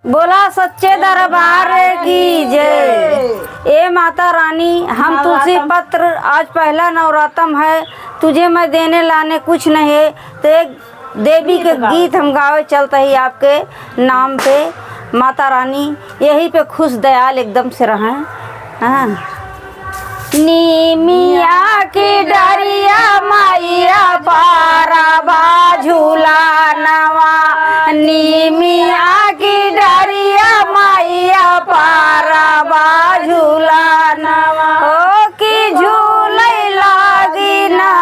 बोला सच्चे दरबार की जय। ए माता रानी, हम तुलसी पत्र, आज पहला नवरात्रम है, तुझे मैं देने लाने कुछ नहीं है, तो एक देवी के गीत हम गावे चलते ही आपके नाम पे। माता रानी यही पे खुश दयाल एकदम से रहें। हाँ। नीमिया की डरिया मैया पारा बाझूला नवा, नीमिया की डरिया मैया पारा बाझूला नवा, हो की झूलै लागी ना,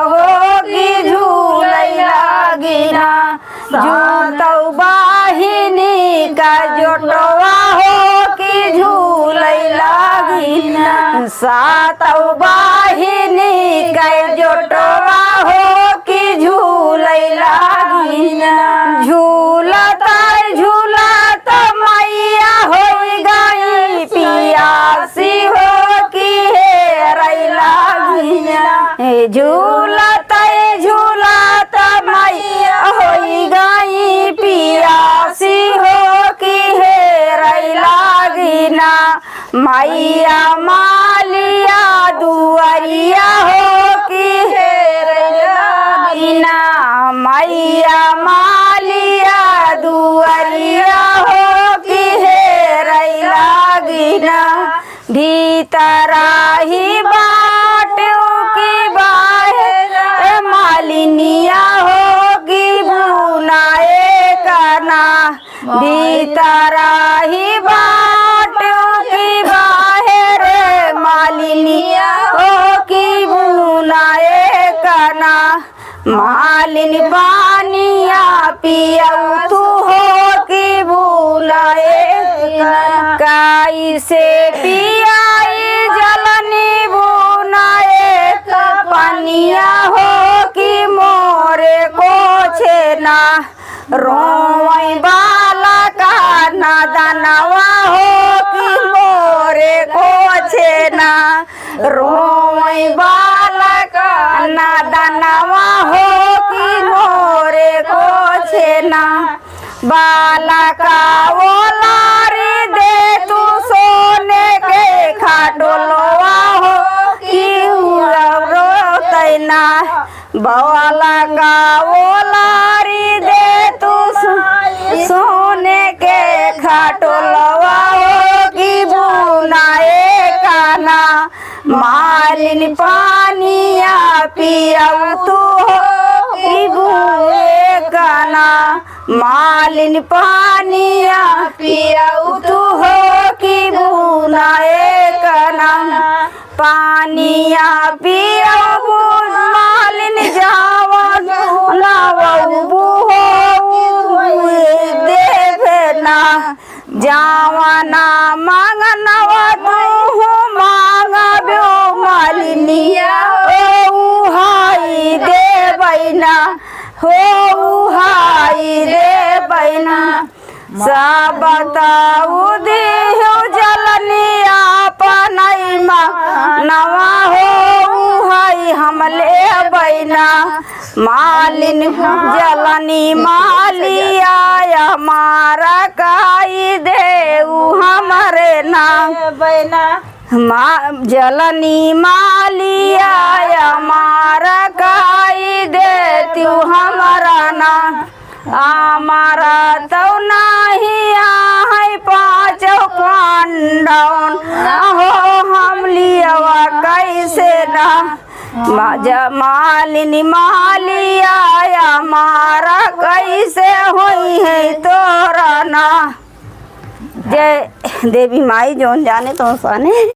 हो की झूलै लागी ना, झूलतौ बाहिनी का जोटवा, हो की झूलै लागी ना, सातौ बाहिनी का जोटवा, हो की झूलै लागी ना, झूलता झूलत मैया होई गई पियासी, हो की हेरै लागी ना, झूलत झूलत मैया होई गई पियासी, हो की हेरै लागी ना, मैया मालिया दुआरिया, हो की हेरै लागी ना, मैया मालिया दुआरिया, हो की हेरै लागी ना, भीतरा ही बाटो की बाहर मालिनिया, हो की बुनाए करना, भीतरा ही बाटो की बाहर मालिनिया, हो की बुनाए करना, मालिन पानिया पियऊ तू, हो की बुलाए काई से पियाई जलनी बुनाए पानिया, हो की मोरे को छेना, रोई बाला का नादनवा, हो की मोरे को छेना, रोई बाला का नादनवा, हो की मोरे को छेना, बाला का वो लारी दे तू सोने के खाटोलवा, हो की रोतैना, बाला का वो लारी दे तू सोने के खाटोलवा, हो की बुनाए काना, मालिन पानिया पियऊ तू, हो की बुए काना, मालिन पानिया पियऊ तू, हो की बुनाए काना, पानिया पियऊ मालिन जावा लावऊ, हो देवना जावना मांगनवा तू मांगबो मालिनिया, हो हाई दे बैना, हो हाई दे बैना, सब बताऊ देहो जलनिया पनई नवा, हो हाई हमले बैना, मालिन जलनी मालिया हमारा काई देऊ हमरे नाम बैना, जलनी मालिया हमारा काई देती हमारा ना, हमारा तो नहीं है पाँच पांडवन, हो हम लियवा कैसे ना, मालिनी मालिया हमारा कैसे हुई है तोरा ना। जय देवी माई, जोन जाने तो साने।